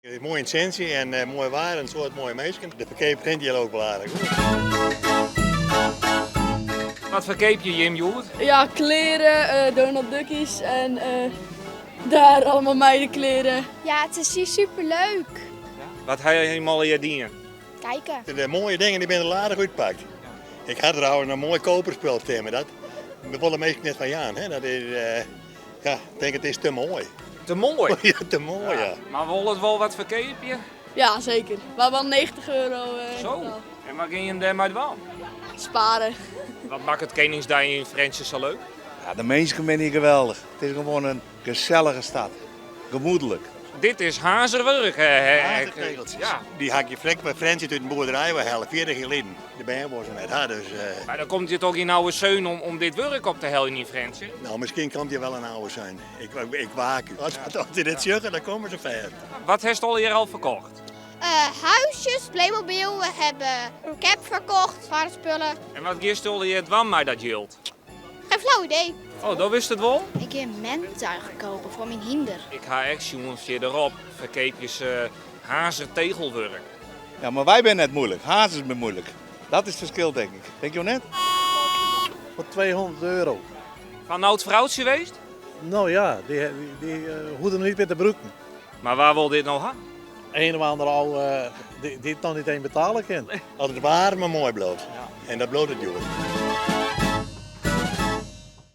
Mooie intentie en mooi waar en een soort mooie meisje. De verkeer vindt je ook belangrijk. Wat verkeep je, Jim Joert? Ja, kleren, Donald Duckies en daar allemaal meidenkleren. Ja, het is hier superleuk. Wat ga je helemaal je dienen? Kijken. De mooie dingen die binnen de lade uitpakt. Ik had trouwens een mooi koperspel tegen dat. We willen meestal net van Jaan. Hè? Dat is, ja, ik denk het is te mooi. Te mooi. Ja, te mooi, ja. Maar wil het wel wat verkeep je? Ja, zeker. Maar wel €90 Zo. betaald. En waar ging je daarmee wel? Sparen. Wat maakt het Koningsdag in Frensje zo leuk? Ja, de mensen vinden hier geweldig. Het is gewoon een gezellige stad. Gemoedelijk. Dit is hazerwerk. hè. Hazentegeltjes. Ja. Die had je vrek bij Frans uit de boerderij wel helft 40 geleden. De ben was er net. Ja, dus, Maar dan komt je toch in oude zeun om dit werk op te helpen in Frensje? nou, misschien kan hij wel een oude zijn. Ik waak u. Als hij dit zeggen, dan komen ze ver. Wat heeft al hier al verkocht? Huisjes, Playmobil, we hebben een cap verkocht, spullen. En wat gistelde je het van mij dat jilt? Geen flauw idee. Oh, dat wist het wel? Ik heb mentuigen kopen voor mijn hinder. Ik ga echt jongens je erop. Verkeepjes hazer tegelwerk. Ja, maar wij zijn net moeilijk. Haas is me moeilijk. Dat is het verschil, denk ik. Denk je net? Voor €200. Van oud vrouwtje geweest? Nou ja, die hoeden niet met de broeken. Maar waar wil dit nou gaan? Een of ander al die het nog niet eens betalen kan. Als het waar maar mooi bloot. En dat bloot het jongen.